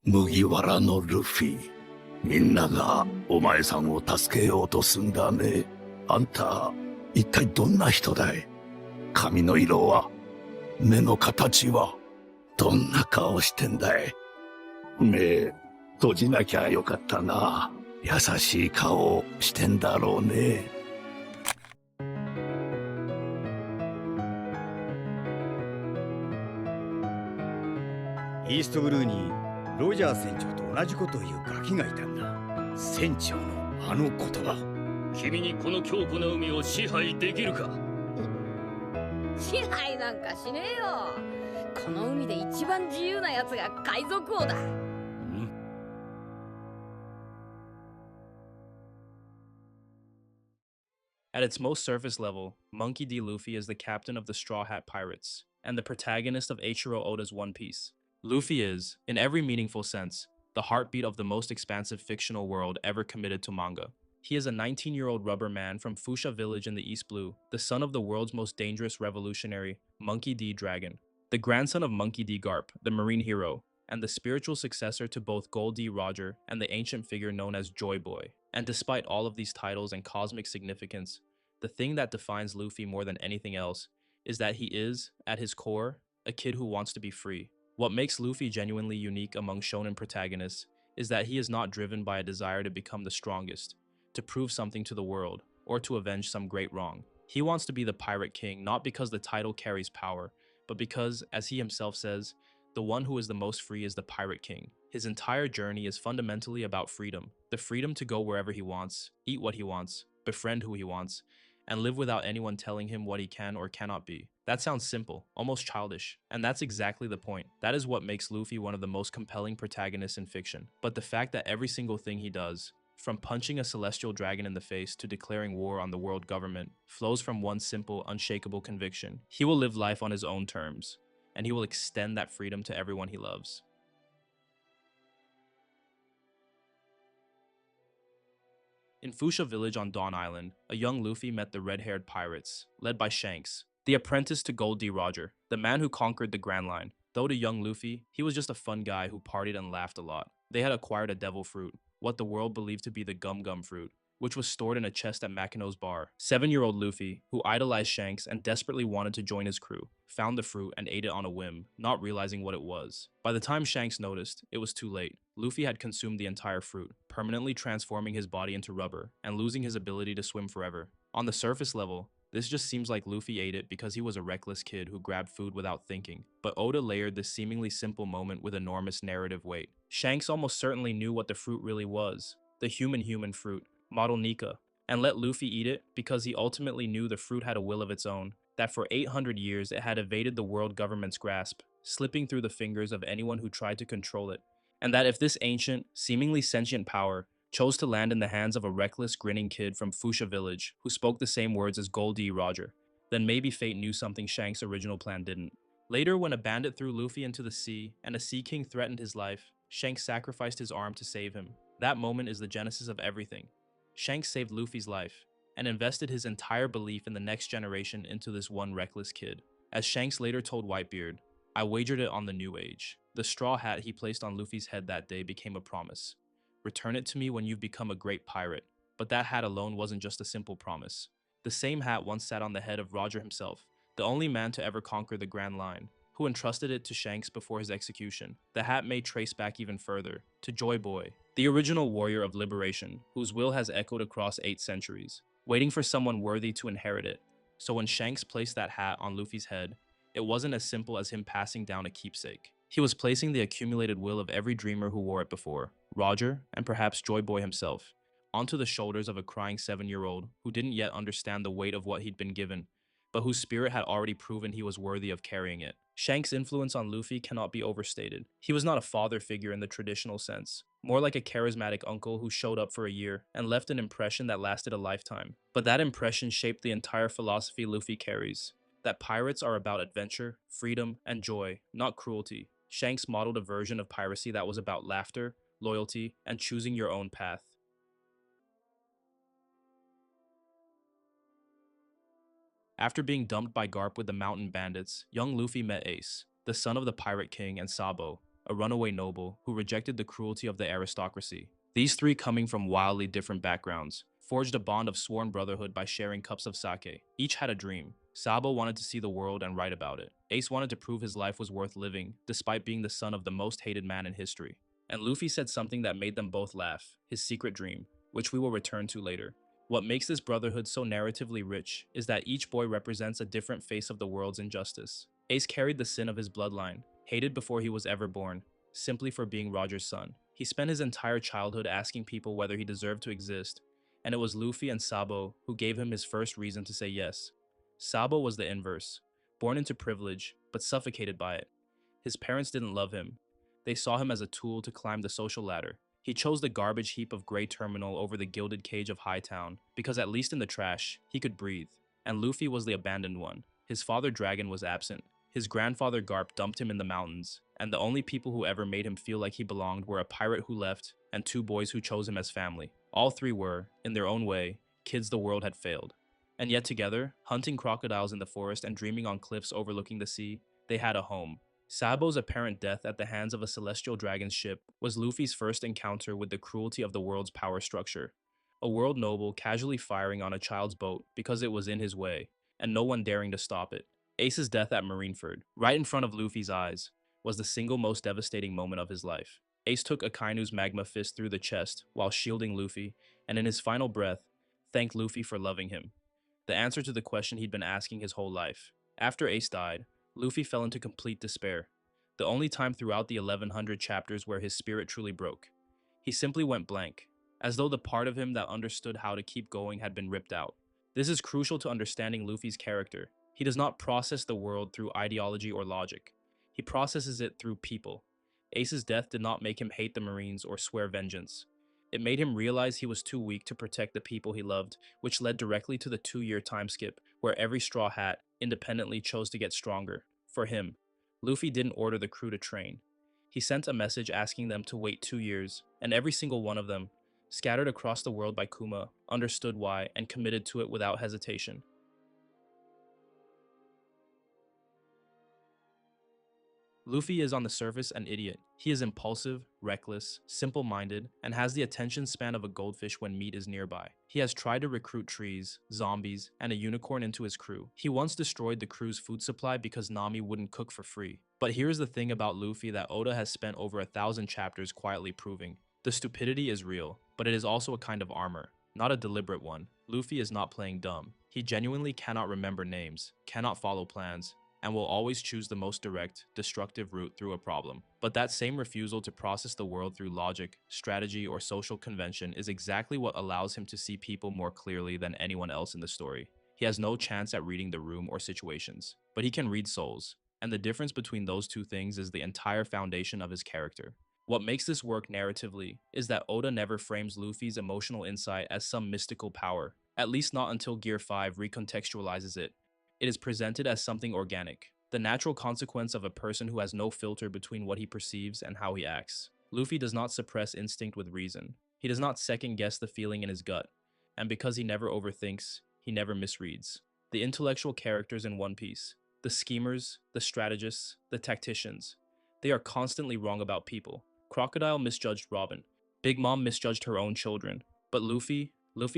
麦わらのルフィ、みんながお前さんを助けようとすんだね。あんた、一体どんな人だい？髪の色は？目の形は？どんな顔してんだい？目、閉じなきゃよかったな。優しい顔してんだろうね。イーストブルーにロジャー船長と同じことを言うガキがいたんだ。船長のあの言葉。君にこの強固な海を支配できるか？支配なんかしねえよ。この海で一番自由なやつが海賊王だ。At its most surface level, Monkey D. Luffy is the captain of the Straw Hat Pirates, and the protagonist of Eiichiro Oda's One Piece. Luffy is, in every meaningful sense, the heartbeat of the most expansive fictional world ever committed to manga. He is a 19-year-old rubber man from Fuchsia Village in the East Blue, the son of the world's most dangerous revolutionary, Monkey D. Dragon, the grandson of Monkey D. Garp, the marine hero, and the spiritual successor to both Gold D. Roger and the ancient figure known as Joy Boy. And despite all of these titles and cosmic significance, the thing that defines Luffy more than anything else is that he is, at his core, a kid who wants to be free. What makes Luffy genuinely unique among shonen protagonists is that he is not driven by a desire to become the strongest, to prove something to the world, or to avenge some great wrong. He wants to be the Pirate King not because the title carries power, but because, as he himself says, the one who is the most free is the Pirate King. His entire journey is fundamentally about freedom. The freedom to go wherever he wants, eat what he wants, befriend who he wants, and live without anyone telling him what he can or cannot be. That sounds simple, almost childish, and that's exactly the point. That is what makes Luffy one of the most compelling protagonists in fiction. But the fact that every single thing he does, from punching a celestial dragon in the face to declaring war on the world government, flows from one simple, unshakable conviction. He will live life on his own terms, and he will extend that freedom to everyone he loves. In Fuchsia Village on Dawn Island, a young Luffy met the red-haired pirates, led by Shanks, the apprentice to Gold D. Roger, the man who conquered the Grand Line. Though to young Luffy, he was just a fun guy who partied and laughed a lot. They had acquired a devil fruit, what the world believed to be the Gum Gum fruit, which was stored in a chest at Makino's bar. 7-year-old Luffy, who idolized Shanks and desperately wanted to join his crew, found the fruit and ate it on a whim, not realizing what it was. By the time Shanks noticed, it was too late. Luffy had consumed the entire fruit, permanently transforming his body into rubber and losing his ability to swim forever. On the surface level, this just seems like Luffy ate it because he was a reckless kid who grabbed food without thinking, but Oda layered this seemingly simple moment with enormous narrative weight. Shanks almost certainly knew what the fruit really was, the human fruit, model Nika, and let Luffy eat it because he ultimately knew the fruit had a will of its own, that for 800 years it had evaded the world government's grasp, slipping through the fingers of anyone who tried to control it, and that if this ancient, seemingly sentient power chose to land in the hands of a reckless, grinning kid from Fuchsia Village who spoke the same words as Gold D. Roger, then maybe fate knew something Shanks' original plan didn't. Later, when a bandit threw Luffy into the sea and a Sea King threatened his life, Shanks sacrificed his arm to save him. That moment is the genesis of everything. Shanks saved Luffy's life and invested his entire belief in the next generation into this one reckless kid. As Shanks later told Whitebeard, "I wagered it on the New Age." The straw hat he placed on Luffy's head that day became a promise. Return it to me when you've become a great pirate. But that hat alone wasn't just a simple promise. The same hat once sat on the head of Roger himself, the only man to ever conquer the Grand Line, who entrusted it to Shanks before his execution. The hat may trace back even further, to Joy Boy, the original warrior of liberation, whose will has echoed across 8 centuries, waiting for someone worthy to inherit it. So when Shanks placed that hat on Luffy's head, it wasn't as simple as him passing down a keepsake. He was placing the accumulated will of every dreamer who wore it before, Roger, and perhaps Joy Boy himself, onto the shoulders of a crying 7-year-old who didn't yet understand the weight of what he'd been given, but whose spirit had already proven he was worthy of carrying it. Shanks' influence on Luffy cannot be overstated. He was not a father figure in the traditional sense, more like a charismatic uncle who showed up for a year and left an impression that lasted a lifetime. But that impression shaped the entire philosophy Luffy carries, that pirates are about adventure, freedom, and joy, not cruelty. Shanks modeled a version of piracy that was about laughter, loyalty, and choosing your own path. After being dumped by Garp with the mountain bandits, young Luffy met Ace, the son of the Pirate King, and Sabo, a runaway noble who rejected the cruelty of the aristocracy. These three, coming from wildly different backgrounds, forged a bond of sworn brotherhood by sharing cups of sake. Each had a dream. Sabo wanted to see the world and write about it. Ace wanted to prove his life was worth living, despite being the son of the most hated man in history. And Luffy said something that made them both laugh, his secret dream, which we will return to later. What makes this brotherhood so narratively rich is that each boy represents a different face of the world's injustice. Ace carried the sin of his bloodline, hated before he was ever born, simply for being Roger's son. He spent his entire childhood asking people whether he deserved to exist, and it was Luffy and Sabo who gave him his first reason to say yes. Sabo was the inverse, born into privilege, but suffocated by it. His parents didn't love him. They saw him as a tool to climb the social ladder. He chose the garbage heap of Grey Terminal over the gilded cage of Hightown, because at least in the trash, he could breathe. And Luffy was the abandoned one. His father Dragon was absent. His grandfather Garp dumped him in the mountains, and the only people who ever made him feel like he belonged were a pirate who left and two boys who chose him as family. All three were, in their own way, kids the world had failed. And yet together, hunting crocodiles in the forest and dreaming on cliffs overlooking the sea, they had a home. Sabo's apparent death at the hands of a celestial dragon's ship was Luffy's first encounter with the cruelty of the world's power structure. A world noble casually firing on a child's boat because it was in his way, and no one daring to stop it. Ace's death at Marineford, right in front of Luffy's eyes, was the single most devastating moment of his life. Ace took Akainu's magma fist through the chest while shielding Luffy, and in his final breath, thanked Luffy for loving him. The answer to the question he'd been asking his whole life. After Ace died, Luffy fell into complete despair, the only time throughout the 1100 chapters where his spirit truly broke. He simply went blank, as though the part of him that understood how to keep going had been ripped out. This is crucial to understanding Luffy's character. He does not process the world through ideology or logic. He processes it through people. Ace's death did not make him hate the Marines or swear vengeance. It made him realize he was too weak to protect the people he loved, which led directly to the 2-year time skip, where every Straw Hat independently chose to get stronger. For him, Luffy didn't order the crew to train. He sent a message asking them to wait 2 years, and every single one of them, scattered across the world by Kuma, understood why and committed to it without hesitation. Luffy is on the surface an idiot. He is impulsive, reckless, simple-minded, and has the attention span of a goldfish when meat is nearby. He has tried to recruit trees, zombies, and a unicorn into his crew. He once destroyed the crew's food supply because Nami wouldn't cook for free. But here's the thing about Luffy that Oda has spent over 1,000 chapters quietly proving. The stupidity is real, but it is also a kind of armor, not a deliberate one. Luffy is not playing dumb. He genuinely cannot remember names, cannot follow plans, and will always choose the most direct, destructive route through a problem. But that same refusal to process the world through logic, strategy, or social convention is exactly what allows him to see people more clearly than anyone else in the story. He has no chance at reading the room or situations, but he can read souls, and the difference between those two things is the entire foundation of his character. What makes this work narratively is that Oda never frames Luffy's emotional insight as some mystical power, at least not until Gear 5 recontextualizes it. It is presented as something organic, the natural consequence of a person who has no filter between what he perceives and how he acts. Luffy does not suppress instinct with reason. He does not second-guess the feeling in his gut, and because he never overthinks, he never misreads. The intellectual characters in One Piece, the schemers, the strategists, the tacticians, they are constantly wrong about people. Crocodile misjudged Robin. Big Mom misjudged her own children. But Luffy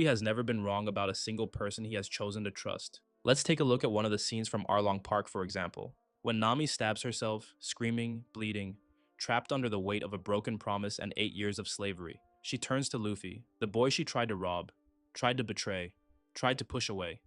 has never been wrong about a single person he has chosen to trust. Let's take a look at one of the scenes from Arlong Park, for example. When Nami stabs herself, screaming, bleeding, trapped under the weight of a broken promise and 8 years of slavery, she turns to Luffy, the boy she tried to rob, tried to betray, tried to push away.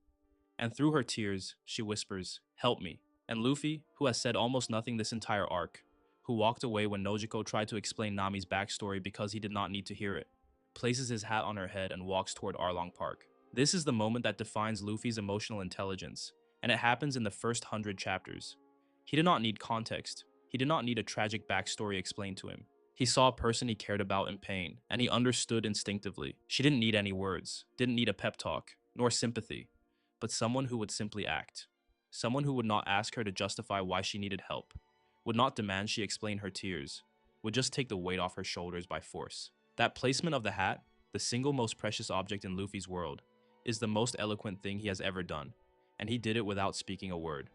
And through her tears, she whispers, "Help me." And Luffy, who has said almost nothing this entire arc, who walked away when Nojiko tried to explain Nami's backstory because he did not need to hear it, places his hat on her head and walks toward Arlong Park. This is the moment that defines Luffy's emotional intelligence, and it happens in the first 100 chapters. He did not need context. He did not need a tragic backstory explained to him. He saw a person he cared about in pain, and he understood instinctively. She didn't need any words, didn't need a pep talk, nor sympathy, but someone who would simply act. Someone who would not ask her to justify why she needed help, would not demand she explain her tears, would just take the weight off her shoulders by force. That placement of the hat, the single most precious object in Luffy's world, is the most eloquent thing he has ever done, and he did it without speaking a word.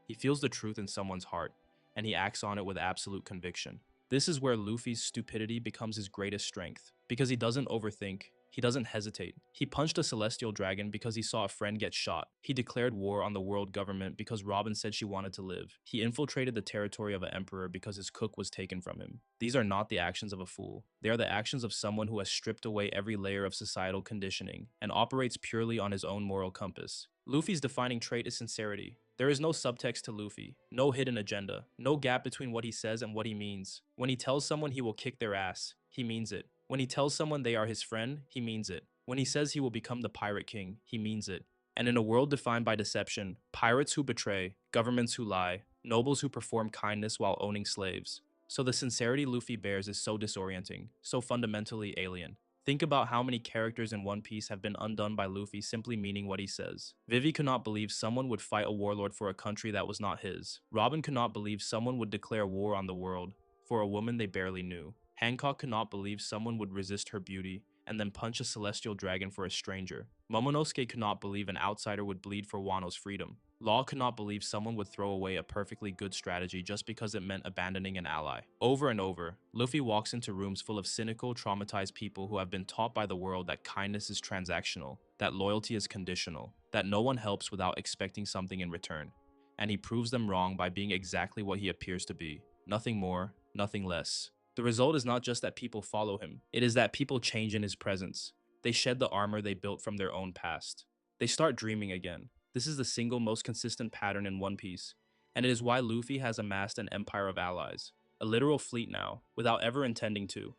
He feels the truth in someone's heart, and he acts on it with absolute conviction. This is where Luffy's stupidity becomes his greatest strength, because he doesn't overthink. He doesn't hesitate. He punched a celestial dragon because he saw a friend get shot. He declared war on the world government because Robin said she wanted to live. He infiltrated the territory of an emperor because his cook was taken from him. These are not the actions of a fool. They are the actions of someone who has stripped away every layer of societal conditioning and operates purely on his own moral compass. Luffy's defining trait is sincerity. There is no subtext to Luffy, no hidden agenda, no gap between what he says and what he means. When he tells someone he will kick their ass, he means it. When he tells someone they are his friend, he means it. When he says he will become the Pirate King, he means it. And in a world defined by deception, pirates who betray, governments who lie, nobles who perform kindness while owning slaves. So the sincerity Luffy bears is so disorienting, so fundamentally alien. Think about how many characters in One Piece have been undone by Luffy simply meaning what he says. Vivi could not believe someone would fight a warlord for a country that was not his. Robin could not believe someone would declare war on the world for a woman they barely knew. Hancock could not believe someone would resist her beauty and then punch a celestial dragon for a stranger. Momonosuke could not believe an outsider would bleed for Wano's freedom. Law could not believe someone would throw away a perfectly good strategy just because it meant abandoning an ally. Over and over, Luffy walks into rooms full of cynical, traumatized people who have been taught by the world that kindness is transactional, that loyalty is conditional, that no one helps without expecting something in return. And he proves them wrong by being exactly what he appears to be. Nothing more, nothing less. The result is not just that people follow him, it is that people change in his presence. They shed the armor they built from their own past. They start dreaming again. This is the single most consistent pattern in One Piece, and it is why Luffy has amassed an empire of allies, a literal fleet now, without ever intending to.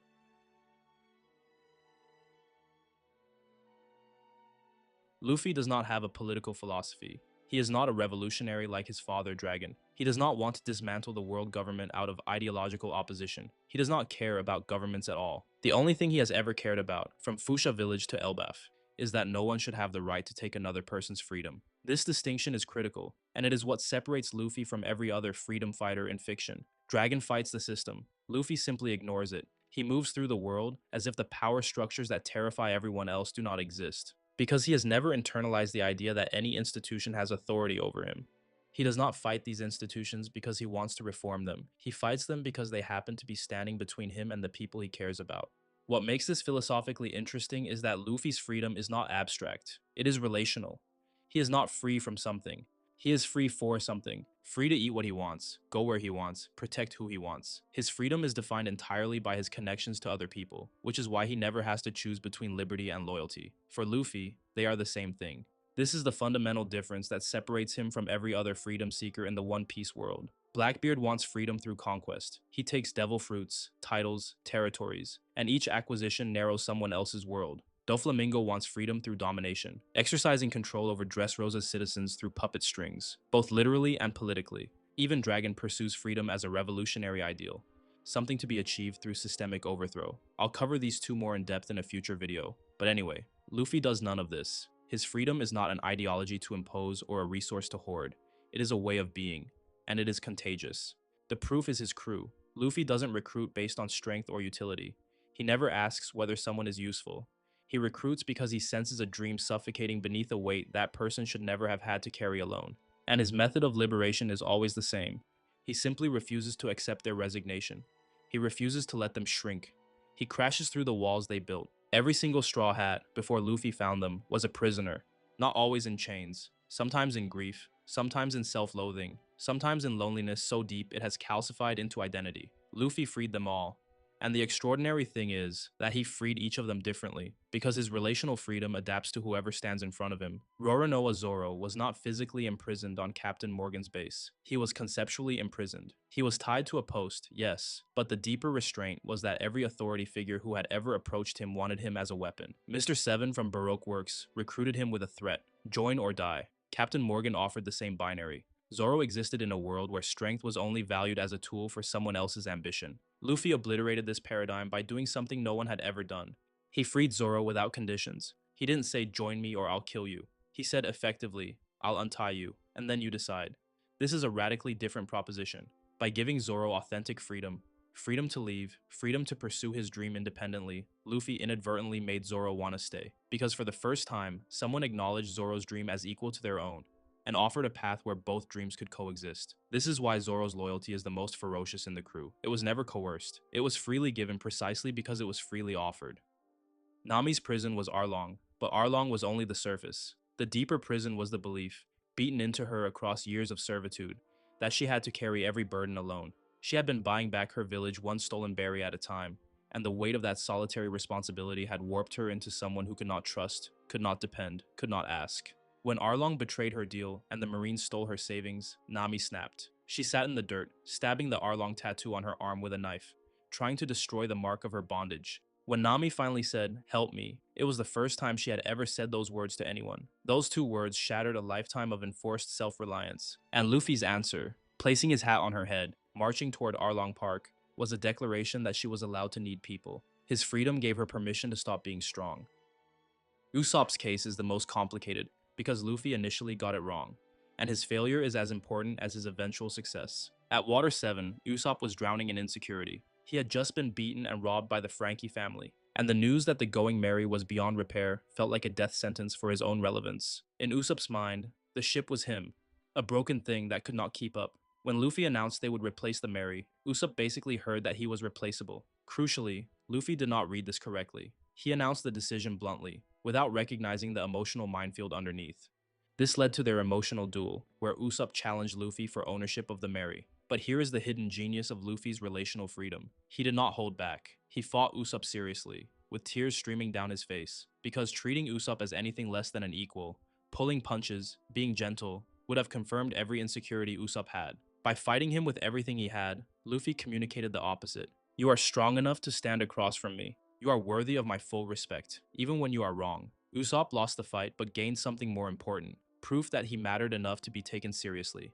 Luffy does not have a political philosophy. He is not a revolutionary like his father, Dragon. He does not want to dismantle the world government out of ideological opposition. He does not care about governments at all. The only thing he has ever cared about, from Fuchsia Village to Elbaf, is that no one should have the right to take another person's freedom. This distinction is critical, and it is what separates Luffy from every other freedom fighter in fiction. Dragon fights the system. Luffy simply ignores it. He moves through the world as if the power structures that terrify everyone else do not exist, because he has never internalized the idea that any institution has authority over him. He does not fight these institutions because he wants to reform them. He fights them because they happen to be standing between him and the people he cares about. What makes this philosophically interesting is that Luffy's freedom is not abstract. It is relational. He is not free from something. He is free for something. Free to eat what he wants, go where he wants, protect who he wants. His freedom is defined entirely by his connections to other people, which is why he never has to choose between liberty and loyalty. For Luffy, they are the same thing. This is the fundamental difference that separates him from every other freedom seeker in the One Piece world. Blackbeard wants freedom through conquest. He takes devil fruits, titles, territories, and each acquisition narrows someone else's world. Doflamingo wants freedom through domination, exercising control over Dressrosa's citizens through puppet strings, both literally and politically. Even Dragon pursues freedom as a revolutionary ideal, something to be achieved through systemic overthrow. I'll cover these two more in depth in a future video, but anyway, Luffy does none of this. His freedom is not an ideology to impose or a resource to hoard. It is a way of being, and it is contagious. The proof is his crew. Luffy doesn't recruit based on strength or utility. He never asks whether someone is useful. He recruits because he senses a dream suffocating beneath a weight that person should never have had to carry alone. And his method of liberation is always the same. He simply refuses to accept their resignation. He refuses to let them shrink. He crashes through the walls they built. Every single Straw Hat, before Luffy found them, was a prisoner. Not always in chains, sometimes in grief, sometimes in self-loathing, sometimes in loneliness so deep it has calcified into identity. Luffy freed them all. And the extraordinary thing is that he freed each of them differently, because his relational freedom adapts to whoever stands in front of him. Roronoa Zoro was not physically imprisoned on Captain Morgan's base. He was conceptually imprisoned. He was tied to a post, yes, but the deeper restraint was that every authority figure who had ever approached him wanted him as a weapon. Mr. Seven from Baroque Works recruited him with a threat: join or die. Captain Morgan offered the same binary. Zoro existed in a world where strength was only valued as a tool for someone else's ambition. Luffy obliterated this paradigm by doing something no one had ever done. He freed Zoro without conditions. He didn't say, join me or I'll kill you. He said effectively, I'll untie you, and then you decide. This is a radically different proposition. By giving Zoro authentic freedom, freedom to leave, freedom to pursue his dream independently, Luffy inadvertently made Zoro want to stay. Because for the first time, someone acknowledged Zoro's dream as equal to their own. and offered a path where both dreams could coexist. This is why Zoro's loyalty is the most ferocious in the crew. It was never coerced. It was freely given precisely because it was freely offered. Nami's prison was Arlong, but Arlong was only the surface. The deeper prison was the belief, beaten into her across years of servitude, that she had to carry every burden alone. She had been buying back her village one stolen berry at a time, and the weight of that solitary responsibility had warped her into someone who could not trust, could not depend, could not ask. When Arlong betrayed her deal and the Marines stole her savings, Nami snapped. She sat in the dirt, stabbing the Arlong tattoo on her arm with a knife, trying to destroy the mark of her bondage. When Nami finally said, "Help me," it was the first time she had ever said those words to anyone. Those two words shattered a lifetime of enforced self-reliance. And Luffy's answer, placing his hat on her head, marching toward Arlong Park, was a declaration that she was allowed to need people. His freedom gave her permission to stop being strong. Usopp's case is the most complicated because Luffy initially got it wrong, and his failure is as important as his eventual success. At Water 7, Usopp was drowning in insecurity. He had just been beaten and robbed by the Frankie family, and the news that the Going Merry was beyond repair felt like a death sentence for his own relevance. In Usopp's mind, the ship was him, a broken thing that could not keep up. When Luffy announced they would replace the Merry, Usopp basically heard that he was replaceable. Crucially, Luffy did not read this correctly. He announced the decision bluntly, without recognizing the emotional minefield underneath. This led to their emotional duel, where Usopp challenged Luffy for ownership of the Merry. But here is the hidden genius of Luffy's relational freedom. He did not hold back. He fought Usopp seriously, with tears streaming down his face, because treating Usopp as anything less than an equal, pulling punches, being gentle, would have confirmed every insecurity Usopp had. By fighting him with everything he had, Luffy communicated the opposite. "You are strong enough to stand across from me. You are worthy of my full respect, even when you are wrong." Usopp lost the fight but gained something more important, proof that he mattered enough to be taken seriously.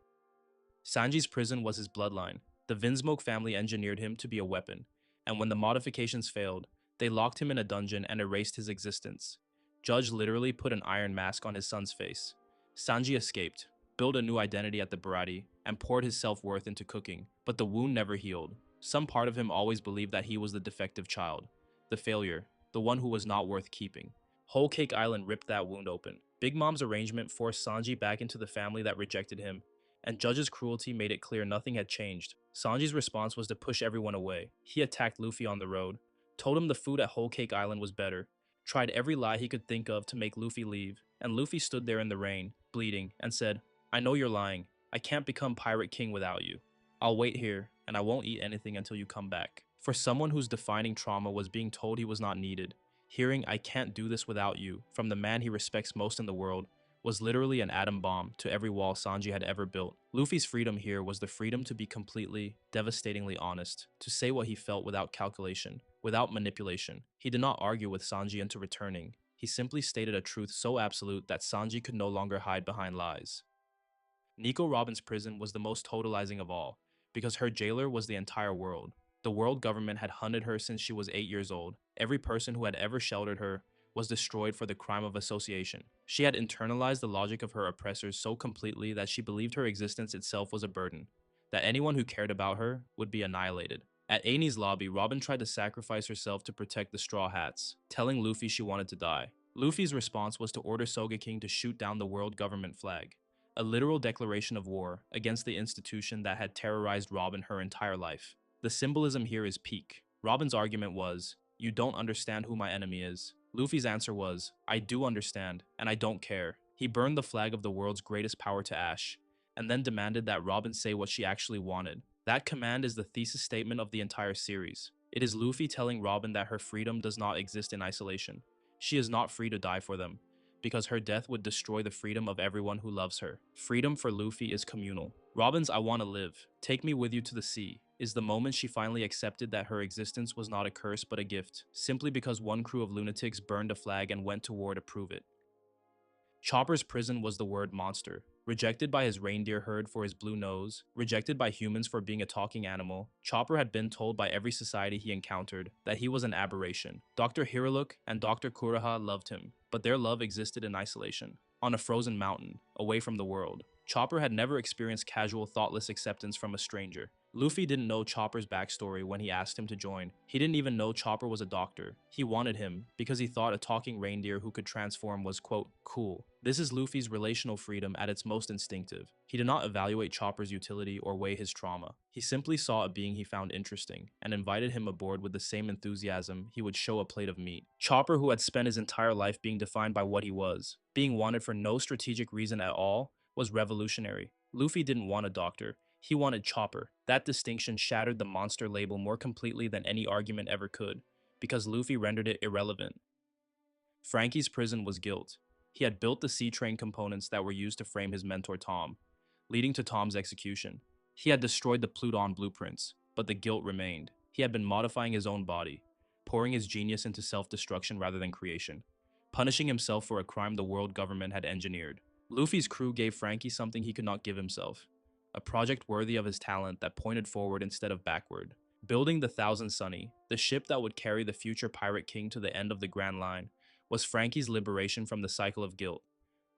Sanji's prison was his bloodline. The Vinsmoke family engineered him to be a weapon, and when the modifications failed, they locked him in a dungeon and erased his existence. Judge literally put an iron mask on his son's face. Sanji escaped, built a new identity at the Baratie, and poured his self-worth into cooking, but the wound never healed. Some part of him always believed that he was the defective child, the failure, the one who was not worth keeping. Whole Cake Island ripped that wound open. Big Mom's arrangement forced Sanji back into the family that rejected him, and Judge's cruelty made it clear nothing had changed. Sanji's response was to push everyone away. He attacked Luffy on the road, told him the food at Whole Cake Island was better, tried every lie he could think of to make Luffy leave, and Luffy stood there in the rain, bleeding, and said, "I know you're lying. I can't become Pirate King without you. I'll wait here, and I won't eat anything until you come back." For someone whose defining trauma was being told he was not needed, hearing "I can't do this without you" from the man he respects most in the world was literally an atom bomb to every wall Sanji had ever built. Luffy's freedom here was the freedom to be completely, devastatingly honest, to say what he felt without calculation, without manipulation. He did not argue with Sanji into returning. He simply stated a truth so absolute that Sanji could no longer hide behind lies. Nico Robin's prison was the most totalizing of all, because her jailer was the entire world. The world government had hunted her since she was 8 years old. Every person who had ever sheltered her was destroyed for the crime of association. She had internalized the logic of her oppressors so completely that she believed her existence itself was a burden, that anyone who cared about her would be annihilated. At Amy's lobby, Robin tried to sacrifice herself to protect the Straw Hats, telling Luffy she wanted to die. Luffy's response was to order Sogeking to shoot down the world government flag, a literal declaration of war against the institution that had terrorized Robin her entire life. The symbolism here is peak. Robin's argument was, "You don't understand who my enemy is." Luffy's answer was, "I do understand, and I don't care." He burned the flag of the world's greatest power to ash, and then demanded that Robin say what she actually wanted. That command is the thesis statement of the entire series. It is Luffy telling Robin that her freedom does not exist in isolation. She is not free to die for them, because her death would destroy the freedom of everyone who loves her. Freedom for Luffy is communal. Robin's "I want to live, take me with you to the sea" is the moment she finally accepted that her existence was not a curse but a gift, simply because one crew of lunatics burned a flag and went to war to prove it. Chopper's prison was the word monster. Rejected by his reindeer herd for his blue nose, rejected by humans for being a talking animal, Chopper had been told by every society he encountered that he was an aberration. Dr. Hiruluk and Dr. Kuroha loved him, but their love existed in isolation, on a frozen mountain, away from the world. Chopper had never experienced casual, thoughtless acceptance from a stranger. Luffy didn't know Chopper's backstory when he asked him to join. He didn't even know Chopper was a doctor. He wanted him because he thought a talking reindeer who could transform was, quote, cool. This is Luffy's relational freedom at its most instinctive. He did not evaluate Chopper's utility or weigh his trauma. He simply saw a being he found interesting and invited him aboard with the same enthusiasm he would show a plate of meat. Chopper, who had spent his entire life being defined by what he was, being wanted for no strategic reason at all, was revolutionary. Luffy didn't want a doctor. He wanted Chopper. That distinction shattered the monster label more completely than any argument ever could, because Luffy rendered it irrelevant. Frankie's prison was guilt. He had built the sea train components that were used to frame his mentor Tom, leading to Tom's execution. He had destroyed the Pluton blueprints, but the guilt remained. He had been modifying his own body, pouring his genius into self-destruction rather than creation, punishing himself for a crime the world government had engineered. Luffy's crew gave Frankie something he could not give himself. A project worthy of his talent that pointed forward instead of backward. Building the Thousand Sunny, the ship that would carry the future Pirate King to the end of the Grand Line, was Frankie's liberation from the cycle of guilt.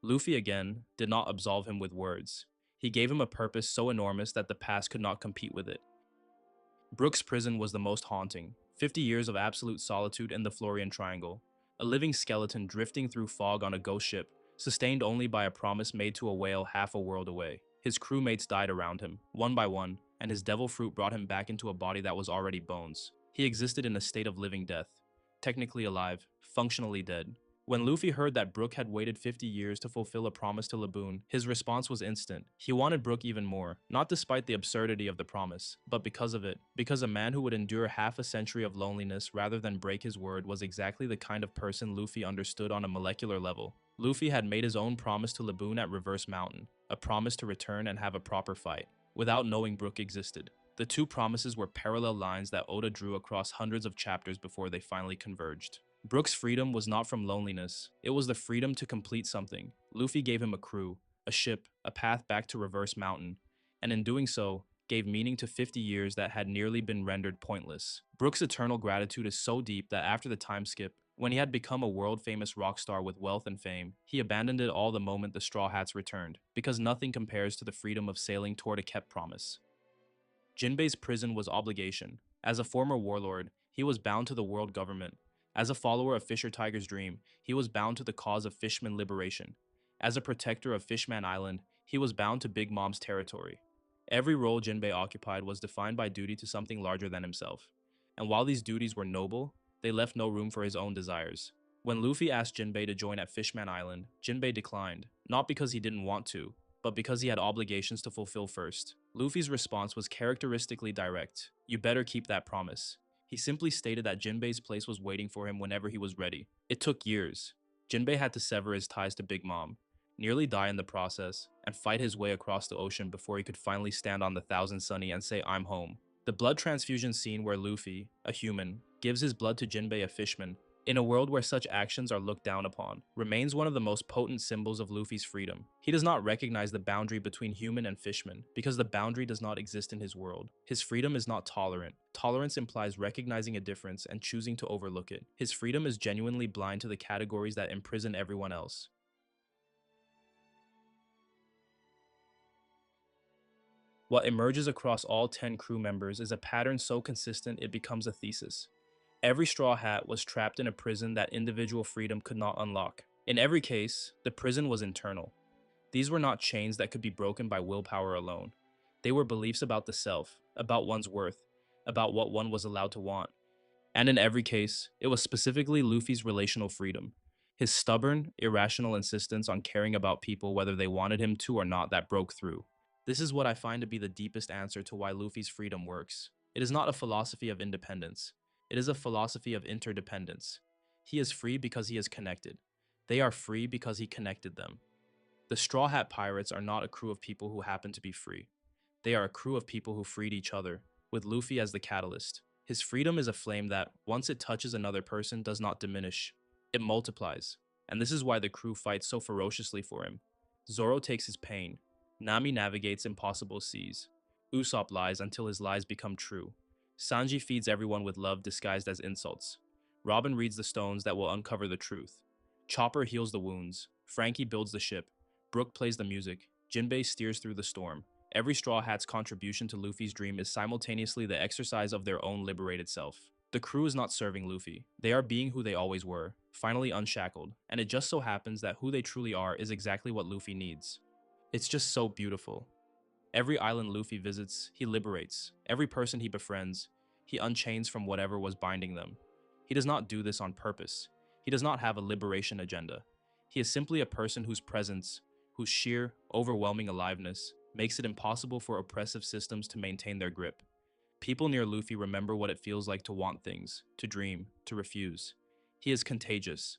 Luffy, again, did not absolve him with words. He gave him a purpose so enormous that the past could not compete with it. Brook's prison was the most haunting. 50 years of absolute solitude in the Florian Triangle. A living skeleton drifting through fog on a ghost ship, sustained only by a promise made to a whale half a world away. His crewmates died around him, one by one, and his devil fruit brought him back into a body that was already bones. He existed in a state of living death, technically alive, functionally dead. When Luffy heard that Brook had waited 50 years to fulfill a promise to Laboon, his response was instant. He wanted Brook even more, not despite the absurdity of the promise, but because of it. Because a man who would endure half a century of loneliness rather than break his word was exactly the kind of person Luffy understood on a molecular level. Luffy had made his own promise to Laboon at Reverse Mountain, a promise to return and have a proper fight, without knowing Brook existed. The two promises were parallel lines that Oda drew across hundreds of chapters before they finally converged. Brook's freedom was not from loneliness. It was the freedom to complete something. Luffy gave him a crew, a ship, a path back to Reverse Mountain, and in doing so, gave meaning to 50 years that had nearly been rendered pointless. Brook's eternal gratitude is so deep that after the time skip, when he had become a world-famous rock star with wealth and fame, he abandoned it all the moment the Straw Hats returned, because nothing compares to the freedom of sailing toward a kept promise. Jinbei's prison was obligation. As a former warlord, he was bound to the world government. As a follower of Fisher Tiger's dream, he was bound to the cause of Fishman liberation. As a protector of Fishman Island, he was bound to Big Mom's territory. Every role Jinbei occupied was defined by duty to something larger than himself. And while these duties were noble, they left no room for his own desires. When Luffy asked Jinbei to join at Fishman Island, Jinbei declined, not because he didn't want to, but because he had obligations to fulfill first. Luffy's response was characteristically direct. You better keep that promise. He simply stated that Jinbei's place was waiting for him whenever he was ready. It took years. Jinbei had to sever his ties to Big Mom, nearly die in the process, and fight his way across the ocean before he could finally stand on the Thousand Sunny and say, I'm home. The blood transfusion scene where Luffy, a human, gives his blood to Jinbei, a fishman, in a world where such actions are looked down upon, remains one of the most potent symbols of Luffy's freedom. He does not recognize the boundary between human and fishman, because the boundary does not exist in his world. His freedom is not tolerant. Tolerance implies recognizing a difference and choosing to overlook it. His freedom is genuinely blind to the categories that imprison everyone else. What emerges across all 10 crew members is a pattern so consistent it becomes a thesis. Every Straw Hat was trapped in a prison that individual freedom could not unlock. In every case, the prison was internal. These were not chains that could be broken by willpower alone. They were beliefs about the self, about one's worth, about what one was allowed to want. And in every case, it was specifically Luffy's relational freedom, his stubborn, irrational insistence on caring about people whether they wanted him to or not that broke through. This is what I find to be the deepest answer to why Luffy's freedom works. It is not a philosophy of independence. It is a philosophy of interdependence. He is free because he is connected. They are free because he connected them. The Straw Hat Pirates are not a crew of people who happen to be free. They are a crew of people who freed each other, with Luffy as the catalyst. His freedom is a flame that, once it touches another person, does not diminish. It multiplies. And this is why the crew fights so ferociously for him. Zoro takes his pain. Nami navigates impossible seas. Usopp lies until his lies become true. Sanji feeds everyone with love disguised as insults. Robin reads the stones that will uncover the truth. Chopper heals the wounds. Frankie builds the ship. Brook plays the music. Jinbei steers through the storm. Every Straw Hat's contribution to Luffy's dream is simultaneously the exercise of their own liberated self. The crew is not serving Luffy. They are being who they always were, finally unshackled, and it just so happens that who they truly are is exactly what Luffy needs. It's just so beautiful. Every island Luffy visits, he liberates. Every person he befriends, he unchains from whatever was binding them. He does not do this on purpose. He does not have a liberation agenda. He is simply a person whose presence, whose sheer, overwhelming aliveness, makes it impossible for oppressive systems to maintain their grip. People near Luffy remember what it feels like to want things, to dream, to refuse. He is contagious.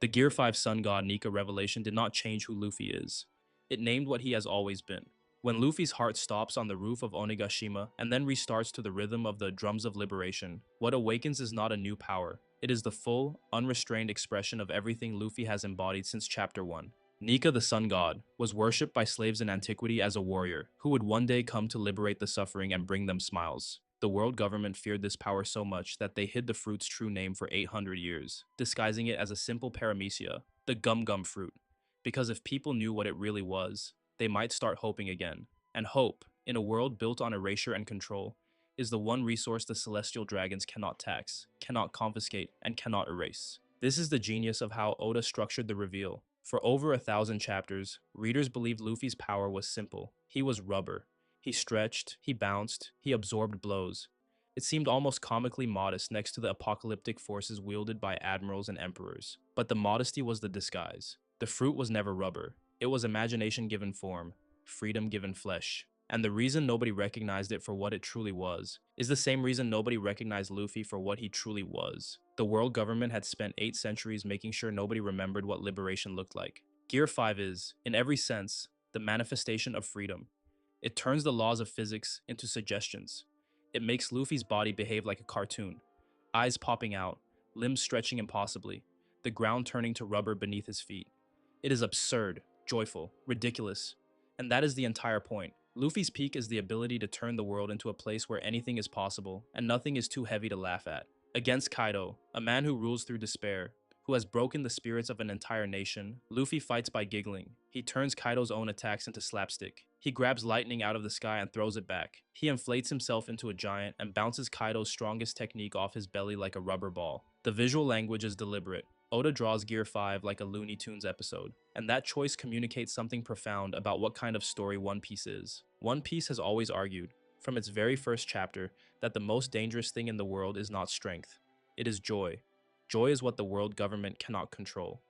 The Gear 5 Sun God Nika revelation did not change who Luffy is. It named what he has always been. When Luffy's heart stops on the roof of Onigashima and then restarts to the rhythm of the drums of liberation, what awakens is not a new power. It is the full, unrestrained expression of everything Luffy has embodied since Chapter 1. Nika the Sun God was worshipped by slaves in antiquity as a warrior who would one day come to liberate the suffering and bring them smiles. The world government feared this power so much that they hid the fruit's true name for 800 years, disguising it as a simple paramecia, the gum gum fruit. Because if people knew what it really was, they might start hoping again. And hope, in a world built on erasure and control, is the one resource the celestial dragons cannot tax, cannot confiscate, and cannot erase. This is the genius of how Oda structured the reveal. For over 1,000 chapters, readers believed Luffy's power was simple. He was rubber. He stretched, he bounced, he absorbed blows. It seemed almost comically modest next to the apocalyptic forces wielded by admirals and emperors. But the modesty was the disguise. The fruit was never rubber. It was imagination given form, freedom given flesh. And the reason nobody recognized it for what it truly was is the same reason nobody recognized Luffy for what he truly was. The world government had spent 8 centuries making sure nobody remembered what liberation looked like. Gear 5 is, in every sense, the manifestation of freedom. It turns the laws of physics into suggestions. It makes Luffy's body behave like a cartoon. Eyes popping out, limbs stretching impossibly, the ground turning to rubber beneath his feet. It is absurd, joyful, ridiculous. And that is the entire point. Luffy's peak is the ability to turn the world into a place where anything is possible and nothing is too heavy to laugh at. Against Kaido, a man who rules through despair, who has broken the spirits of an entire nation, Luffy fights by giggling. He turns Kaido's own attacks into slapstick. He grabs lightning out of the sky and throws it back. He inflates himself into a giant and bounces Kaido's strongest technique off his belly like a rubber ball. The visual language is deliberate. Oda draws Gear 5 like a Looney Tunes episode, and that choice communicates something profound about what kind of story One Piece is. One Piece has always argued, from its very first chapter, that the most dangerous thing in the world is not strength. It is joy. Joy is what the world government cannot control.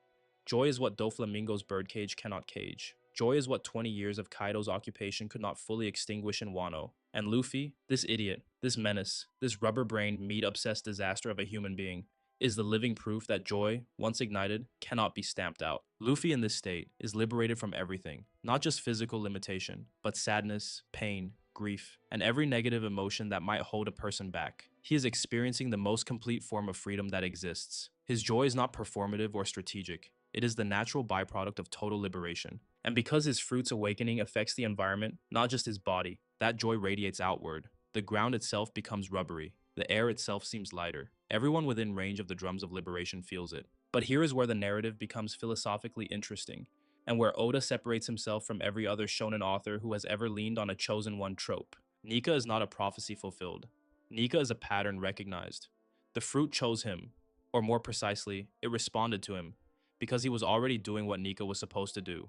Joy is what Doflamingo's birdcage cannot cage. Joy is what 20 years of Kaido's occupation could not fully extinguish in Wano. And Luffy, this idiot, this menace, this rubber-brained, meat-obsessed disaster of a human being, is the living proof that joy, once ignited, cannot be stamped out. Luffy in this state is liberated from everything, not just physical limitation, but sadness, pain, grief, and every negative emotion that might hold a person back. He is experiencing the most complete form of freedom that exists. His joy is not performative or strategic. It is the natural byproduct of total liberation. And because his fruit's awakening affects the environment, not just his body, that joy radiates outward. The ground itself becomes rubbery. The air itself seems lighter. Everyone within range of the drums of liberation feels it. But here is where the narrative becomes philosophically interesting, and where Oda separates himself from every other shonen author who has ever leaned on a chosen one trope. Nika is not a prophecy fulfilled. Nika is a pattern recognized. The fruit chose him, or more precisely, it responded to him, because he was already doing what Nika was supposed to do.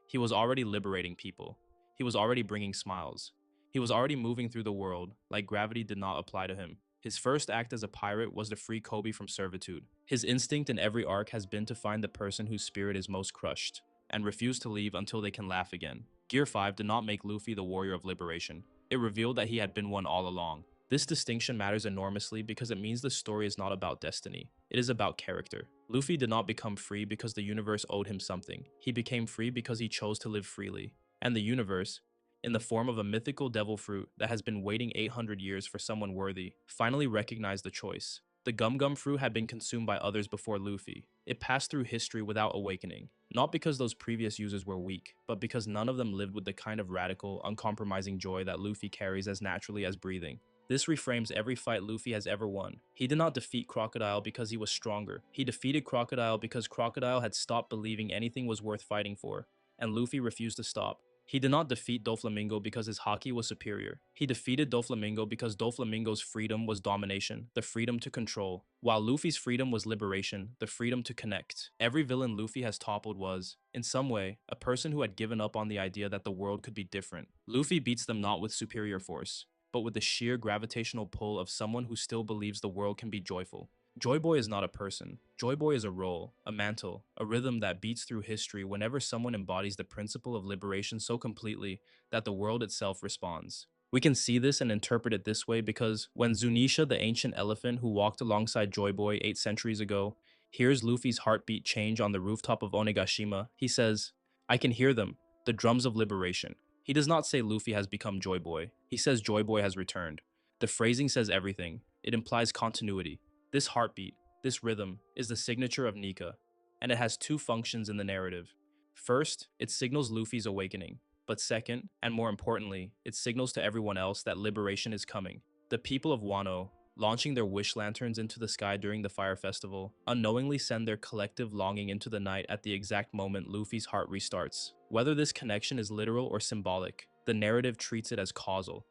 He was already liberating people. He was already bringing smiles. He was already moving through the world, like gravity did not apply to him. His first act as a pirate was to free Kobe from servitude. His instinct in every arc has been to find the person whose spirit is most crushed, and refuse to leave until they can laugh again. Gear 5 did not make Luffy the warrior of liberation. It revealed that he had been one all along. This distinction matters enormously because it means the story is not about destiny. It is about character. Luffy did not become free because the universe owed him something. He became free because he chose to live freely. And the universe, in the form of a mythical devil fruit that has been waiting 800 years for someone worthy, finally recognized the choice. The Gum Gum fruit had been consumed by others before Luffy. It passed through history without awakening, not because those previous users were weak, but because none of them lived with the kind of radical, uncompromising joy that Luffy carries as naturally as breathing. This reframes every fight Luffy has ever won. He did not defeat Crocodile because he was stronger. He defeated Crocodile because Crocodile had stopped believing anything was worth fighting for, and Luffy refused to stop. He did not defeat Doflamingo because his haki was superior. He defeated Doflamingo because Doflamingo's freedom was domination, the freedom to control, while Luffy's freedom was liberation, the freedom to connect. Every villain Luffy has toppled was, in some way, a person who had given up on the idea that the world could be different. Luffy beats them not with superior force, but with the sheer gravitational pull of someone who still believes the world can be joyful. Joy Boy is not a person. Joy Boy is a role, a mantle, a rhythm that beats through history whenever someone embodies the principle of liberation so completely that the world itself responds. We can see this and interpret it this way because when Zunisha, the ancient elephant who walked alongside Joy Boy 8 centuries ago, hears Luffy's heartbeat change on the rooftop of Onigashima, he says, "I can hear them, the drums of liberation." He does not say Luffy has become Joy Boy. He says Joy Boy has returned. The phrasing says everything. It implies continuity. This heartbeat, this rhythm, is the signature of Nika, and it has two functions in the narrative. First, it signals Luffy's awakening, but second, and more importantly, it signals to everyone else that liberation is coming. The people of Wano, launching their wish lanterns into the sky during the Fire Festival, unknowingly send their collective longing into the night at the exact moment Luffy's heart restarts. Whether this connection is literal or symbolic, the narrative treats it as causal.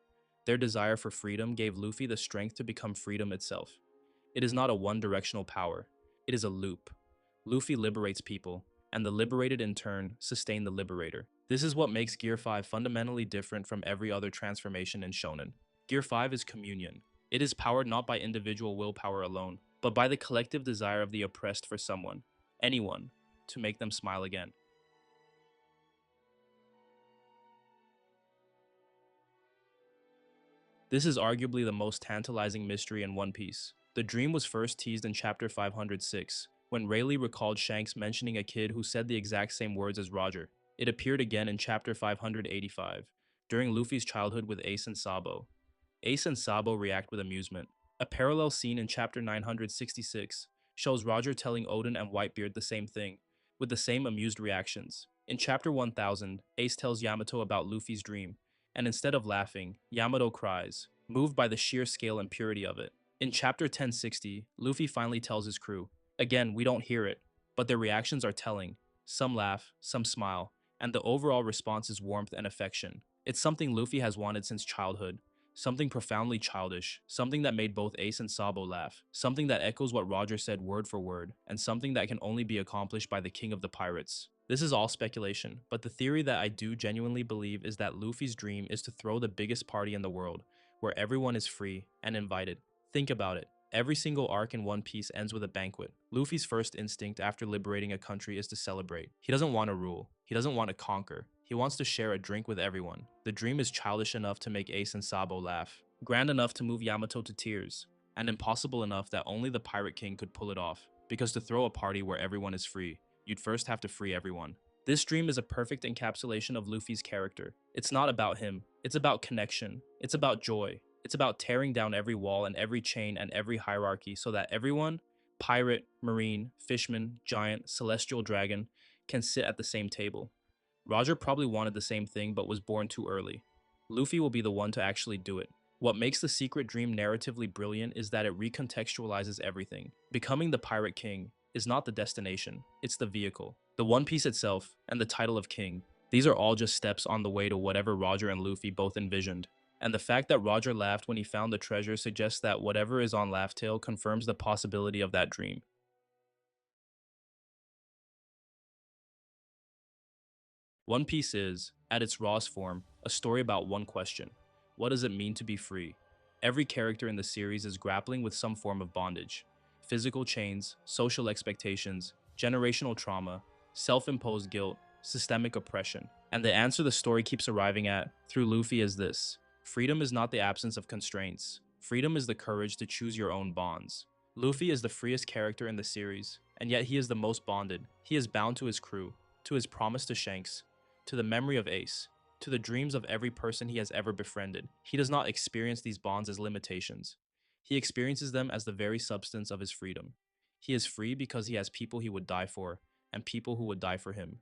Their desire for freedom gave Luffy the strength to become freedom itself. It is not a one-directional power. It is a loop. Luffy liberates people, and the liberated in turn sustain the liberator. This is what makes Gear 5 fundamentally different from every other transformation in Shonen. Gear 5 is communion. It is powered not by individual willpower alone, but by the collective desire of the oppressed for someone, anyone, to make them smile again. This is arguably the most tantalizing mystery in One Piece. The dream was first teased in chapter 506, when Rayleigh recalled Shanks mentioning a kid who said the exact same words as Roger. It appeared again in chapter 585, during Luffy's childhood with Ace and Sabo. Ace and Sabo react with amusement. A parallel scene in chapter 966 shows Roger telling Odin and Whitebeard the same thing, with the same amused reactions. In chapter 1000, Ace tells Yamato about Luffy's dream, and instead of laughing, Yamato cries, moved by the sheer scale and purity of it. In chapter 1060, Luffy finally tells his crew. Again, we don't hear it, but their reactions are telling. Some laugh, some smile, and the overall response is warmth and affection. It's something Luffy has wanted since childhood, something profoundly childish, something that made both Ace and Sabo laugh, something that echoes what Roger said word for word, and something that can only be accomplished by the king of the pirates. This is all speculation, but the theory that I do genuinely believe is that Luffy's dream is to throw the biggest party in the world, where everyone is free and invited. Think about it. Every single arc in One Piece ends with a banquet. Luffy's first instinct after liberating a country is to celebrate. He doesn't want to rule. He doesn't want to conquer. He wants to share a drink with everyone. The dream is childish enough to make Ace and Sabo laugh, grand enough to move Yamato to tears, and impossible enough that only the Pirate King could pull it off. Because to throw a party where everyone is free, you'd first have to free everyone. This dream is a perfect encapsulation of Luffy's character. It's not about him. It's about connection. It's about joy. It's about tearing down every wall and every chain and every hierarchy so that everyone, pirate, marine, fishman, giant, celestial dragon, can sit at the same table. Roger probably wanted the same thing but was born too early. Luffy will be the one to actually do it. What makes the secret dream narratively brilliant is that it recontextualizes everything. Becoming the Pirate King is not the destination, it's the vehicle. The One Piece itself and the title of king, these are all just steps on the way to whatever Roger and Luffy both envisioned. And the fact that Roger laughed when he found the treasure suggests that whatever is on Laugh Tale confirms the possibility of that dream. One Piece is, at its rawest form, a story about one question. What does it mean to be free? Every character in the series is grappling with some form of bondage. Physical chains, social expectations, generational trauma, self-imposed guilt, systemic oppression. And the answer the story keeps arriving at, through Luffy, is this. Freedom is not the absence of constraints. Freedom is the courage to choose your own bonds. Luffy is the freest character in the series, and yet he is the most bonded. He is bound to his crew, to his promise to Shanks, to the memory of Ace, to the dreams of every person he has ever befriended. He does not experience these bonds as limitations. He experiences them as the very substance of his freedom. He is free because he has people he would die for, and people who would die for him.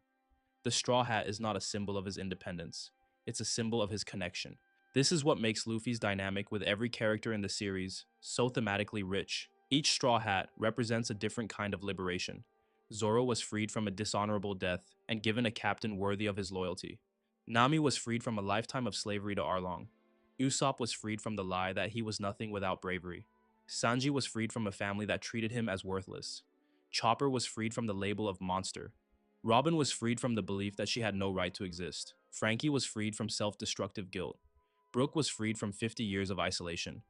The straw hat is not a symbol of his independence. It's a symbol of his connection. This is what makes Luffy's dynamic with every character in the series so thematically rich. Each straw hat represents a different kind of liberation. Zoro was freed from a dishonorable death and given a captain worthy of his loyalty. Nami was freed from a lifetime of slavery to Arlong. Usopp was freed from the lie that he was nothing without bravery. Sanji was freed from a family that treated him as worthless. Chopper was freed from the label of monster. Robin was freed from the belief that she had no right to exist. Frankie was freed from self-destructive guilt. Brooke was freed from 50 years of isolation.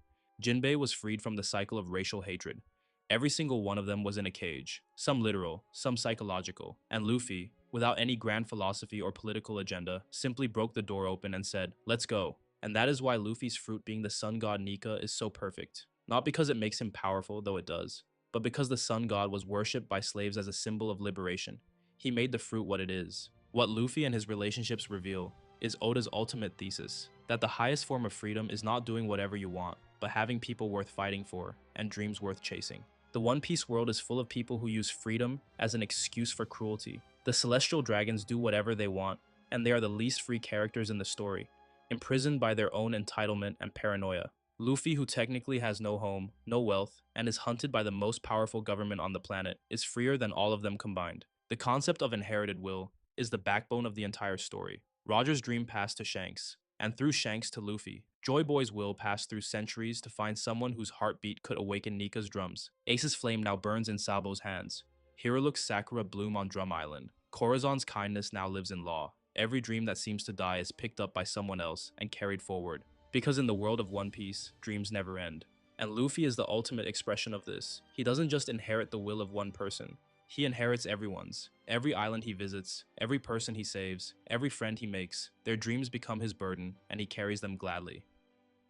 Jinbei was freed from the cycle of racial hatred. Every single one of them was in a cage, some literal, some psychological, and Luffy, without any grand philosophy or political agenda, simply broke the door open and said, "Let's go." And that is why Luffy's fruit being the sun god Nika is so perfect. Not because it makes him powerful, though it does, but because the sun god was worshipped by slaves as a symbol of liberation. He made the fruit what it is. What Luffy and his relationships reveal is Oda's ultimate thesis, that the highest form of freedom is not doing whatever you want, but having people worth fighting for and dreams worth chasing. The One Piece world is full of people who use freedom as an excuse for cruelty. The celestial dragons do whatever they want, and they are the least free characters in the story, imprisoned by their own entitlement and paranoia. Luffy, who technically has no home, no wealth, and is hunted by the most powerful government on the planet, is freer than all of them combined. The concept of inherited will is the backbone of the entire story. Roger's dream passed to Shanks, and through Shanks to Luffy. Joy Boy's will passed through centuries to find someone whose heartbeat could awaken Nika's drums. Ace's flame now burns in Sabo's hands. Hirolux's sakura bloom on Drum Island. Corazon's kindness now lives in Law. Every dream that seems to die is picked up by someone else and carried forward. Because in the world of One Piece, dreams never end. And Luffy is the ultimate expression of this. He doesn't just inherit the will of one person. He inherits everyone's. Every island he visits, every person he saves, every friend he makes, their dreams become his burden, and he carries them gladly.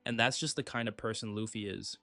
And that's just the kind of person Luffy is.